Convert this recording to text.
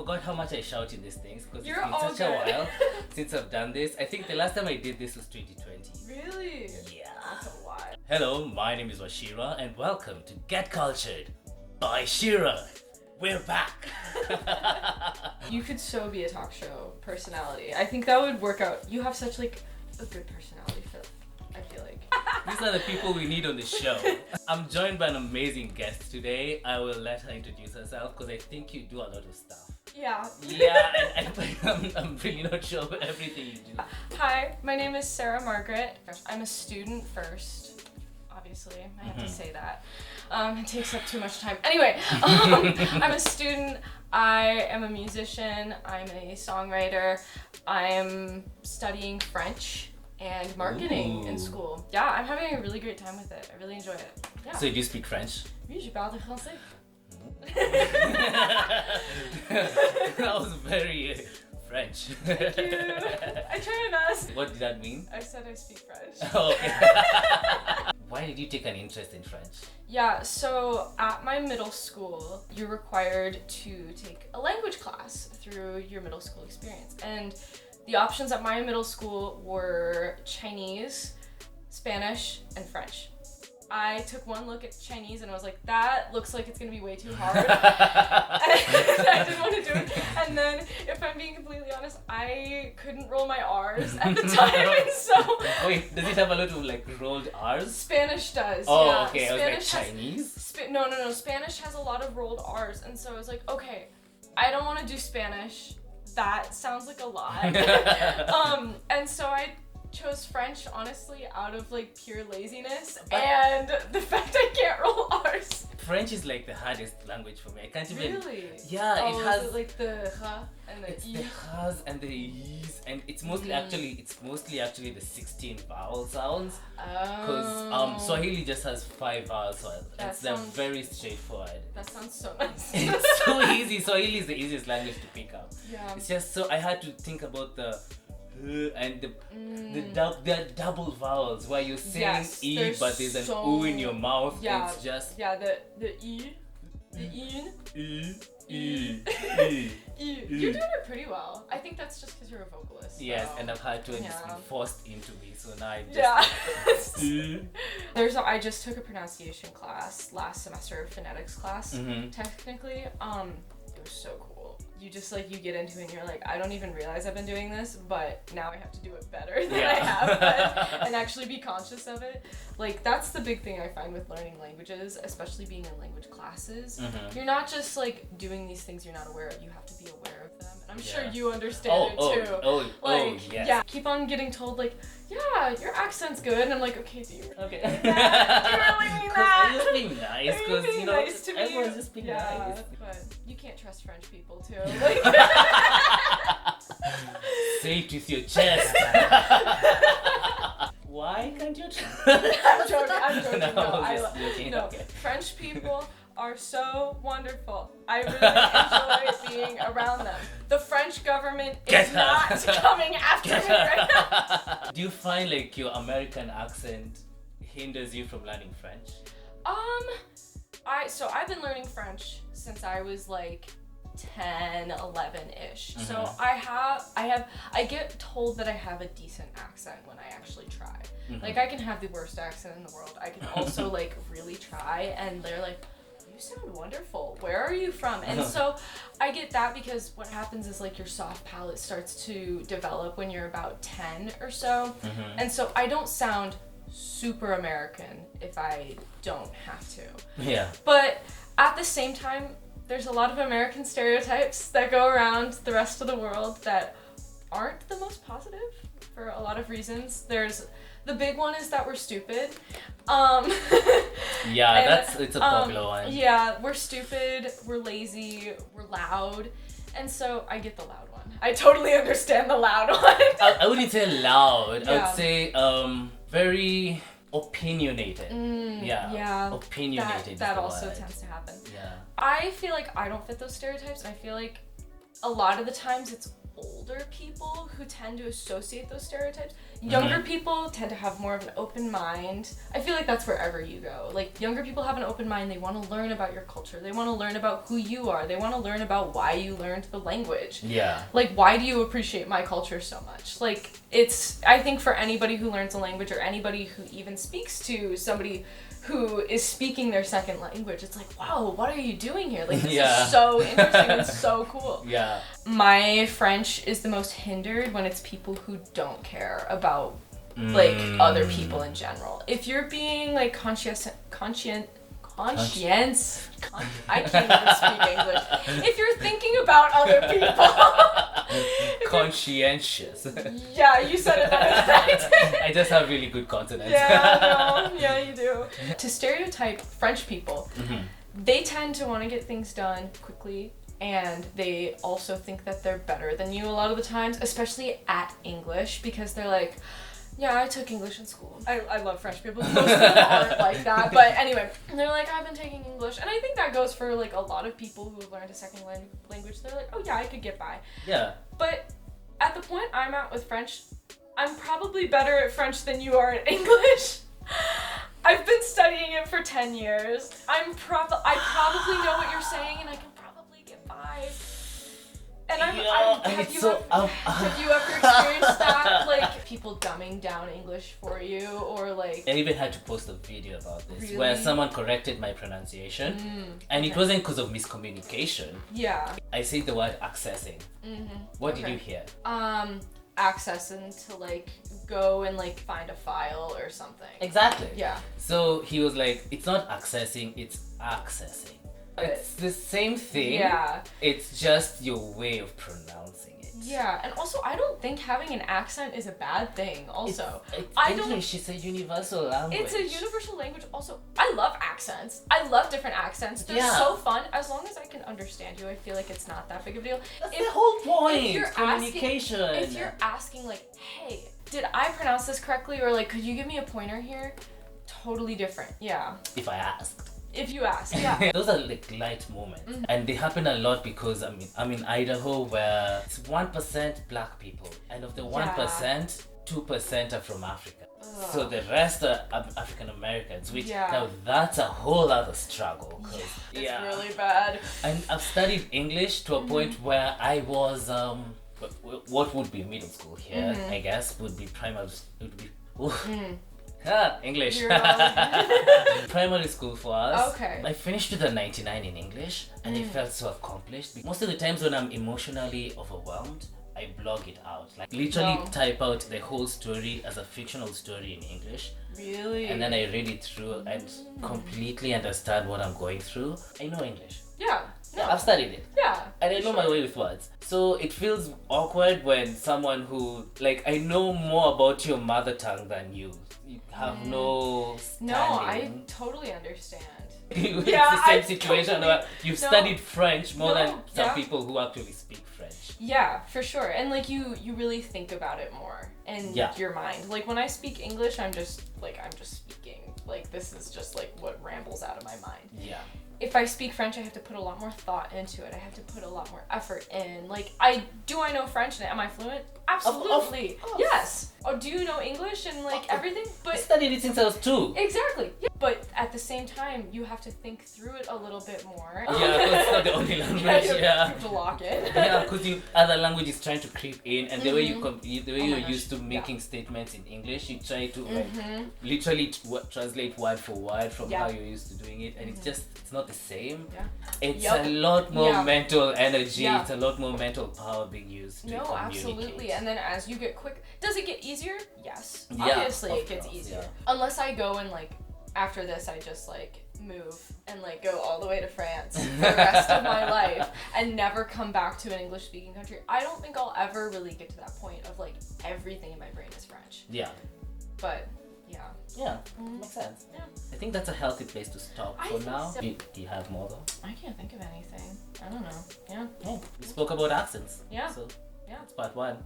forgot how much I shout in these things because You're it's been all such a good. while since I've done this. I think the last time I did this was 2020. Really? Yeah. That's a lot. Hello, my name is Washira and welcome to Get Cultured by Shira. We're back. You could so be a talk show personality. I think that would work out. You have such like a good personality fit, I feel like. These are the people we need on the show. I'm joined by an amazing guest today. I will let her introduce herself because I think you do a lot of stuff. Yeah. Yeah, and I'm really not sure of everything you do. Hi, my name is Sarah Margaret. I'm a student first. Obviously, I have to say that. It takes up too much time. Anyway, I'm a student. I am a musician. I'm a songwriter. I'm studying French and marketing in school. Yeah, I'm having a really great time with it. I really enjoy it. Yeah. So do you speak French? Oui, je parle français. That was very French. Thank you. I try my best. What did that mean? I said I speak French. Oh, okay. Why did you take an interest in French? Yeah, so at my middle school, you're required to take a language class through your middle school experience. And the options at my middle school were Chinese, Spanish, and French. I took one look at Chinese and I was like, that looks like it's gonna be way too hard. I didn't want to do it. And then, if I'm being completely honest, I couldn't roll my R's at the time, and so... Wait, does it have a lot of like rolled R's? Spanish does, Oh, yeah. okay, Spanish I was like Chinese? No, Spanish has a lot of rolled R's, and so I was like, okay, I don't want to do Spanish. That sounds like a lot. And so I chose French, honestly, out of like pure laziness and the fact I can't roll R's. French is like the hardest language for me. I can't even... Really? Yeah, Oh, it has... is it like the ha and the It's e? the has and the e's, and it's mostly actually the 16 vowel sounds. Because Swahili just has 5 vowels, so they're very straightforward. That sounds so nice. It's so easy. Swahili is the easiest language to pick up. Yeah. It's just so I had to think about the and the double vowels where you're saying e but there's an o in your mouth. Yeah. It's just the e, the in. e. You're doing it pretty well. I think that's just because you're a vocalist. Yes, so. and I've had to, and it's been forced into me, so now I just I just took a pronunciation class last semester, a phonetics class. Technically, it was so cool. You just like, you get into it and you're like, I don't even realize I've been doing this, but now I have to do it better than I have been, and actually be conscious of it. Like, that's the big thing I find with learning languages, especially being in language classes. You're not just like doing these things you're not aware of, you have to be aware of them. And I'm sure you understand it too. Yes. Keep on getting told like, yeah, your accent's good, and I'm like, okay, do you Okay. do you really mean that? I'm just being nice, because you know, nice to me. everyone's just being nice. But you can't trust French people too. Say it with your chest. Why can't you trust? I'm joking. No, No, I'm just joking. no. Okay. French people are so wonderful. I really enjoy being around them. The French government is not coming after me right now. Do you find like your American accent hinders you from learning French? I've been learning French since I was like 10, 11-ish. So I get told that I have a decent accent when I actually try. Like, I can have the worst accent in the world. I can also like really try, and they're like, you sound wonderful. Where are you from? And so I get that because what happens is like your soft palate starts to develop when you're about 10 or so. And so I don't sound super American if I don't have to. Yeah. But at the same time, there's a lot of American stereotypes that go around the rest of the world that aren't the most positive for a lot of reasons. The big one is that we're stupid. It's a popular one. Yeah, we're stupid, we're lazy, we're loud, and so I get the loud one. I totally understand the loud one. I wouldn't say loud. I Yeah. would say very opinionated. Yeah. Opinionated. That is the also word. tends to happen. Yeah. I feel like I don't fit those stereotypes, and I feel like a lot of the times it's older people who tend to associate those stereotypes. Younger people tend to have more of an open mind. I feel like that's wherever you go. Like, younger people have an open mind. They want to learn about your culture. They want to learn about who you are. They want to learn about why you learned the language. Yeah. Like, why do you appreciate my culture so much? Like, I think for anybody who learns a language, or anybody who even speaks to somebody who is speaking their second language, it's like, wow, what are you doing here? Like, this is so interesting and so cool. Yeah. My French is the most hindered when it's people who don't care about, like, other people in general. If you're being, like, I can't even speak English. If you're thinking about other people. Conscientious. Yeah, you said it better than I did. I just have really good consonants. Yeah, you do. To stereotype French people, they tend to want to get things done quickly, and they also think that they're better than you a lot of the times, especially at English, because they're like, yeah, I took English in school. I love French people. Most people aren't like that. But anyway, they're like, I've been taking English. And I think that goes for, like, a lot of people who have learned a second language. They're like, oh, yeah, I could get by. Yeah. But at the point I'm at with French, I'm probably better at French than you are at English. I've been studying it for 10 years. I probably know what you're saying, and I can probably get by. And have you ever experienced that? Like, people dumbing down English for you, or like... I even had to post a video about this, Really? where someone corrected my pronunciation, and it wasn't because of miscommunication. Yeah. I said the word accessing. What did you hear? Accessing to, like, go and, like, find a file or something. Exactly. Yeah. So he was like, it's not accessing, it's accessing. It's the same thing. Yeah. It's just your way of pronouncing it. Yeah, and also I don't think having an accent is a bad thing. Also, English is a universal language. It's a universal language. Also, I love accents. I love different accents. They're so fun. As long as I can understand you, I feel like it's not that big of a deal. That's the whole point. If you're Communication. If you're asking, like, hey, did I pronounce this correctly, or like, could you give me a pointer here? Totally different. Yeah. If I asked. If you ask, yeah. Those are like light moments, and they happen a lot because I'm in Idaho, where it's 1% black people, and of the 1%, 2% are from Africa. So the rest are African Americans, which now that's a whole other struggle. It's really bad. And I've studied English to a point where I was what would be middle school here, I guess, would be primary. It would be. English. Primary school for us. Okay. I finished with a 99 in English, and I felt so accomplished. Most of the times when I'm emotionally overwhelmed, I blog it out. Like, literally type out the whole story as a fictional story in English. Really? And then I read it through and completely understand what I'm going through. I know English. Yeah. No, I've studied it. Yeah. And I know my way with words. So it feels awkward when someone who, like, I know more about your mother tongue than you. You have no standing. No, I totally understand. It's the same situation where you've studied French more than some people who actually speak French. Yeah, for sure. And like you really think about it more in your mind. Like when I speak English, I'm just speaking. Like this is just like what rambles out of my mind. Yeah. If I speak French, I have to put a lot more thought into it. I have to put a lot more effort in. Like, I know French and am I fluent? Absolutely. Yes. Oh, do you know English and like everything? But I studied it since I was 2. Exactly. Yeah. But at the same time, you have to think through it a little bit more. Yeah, because it's not the only language. You have to lock it. Yeah, because other languages trying to creep in, and the way you're used to making statements in English, you try to like literally translate word for word from how you're used to doing it, and it's not the same. Yeah. It's a lot more mental energy. It's a lot more mental power being used to communicate. Absolutely. And then as you get quick, does it get easier? Yes. Yeah, obviously it gets easier. Yeah. Unless I go and like after this I just like move and like go all the way to France for the rest of my life and never come back to an English speaking country. I don't think I'll ever really get to that point of like everything in my brain is French. Yeah. But yeah, makes sense. Yeah. I think that's a healthy place to stop for now. So. Do you have more though? I can't think of anything. I don't know. Yeah. We spoke about accents. Yeah. So it's part 1.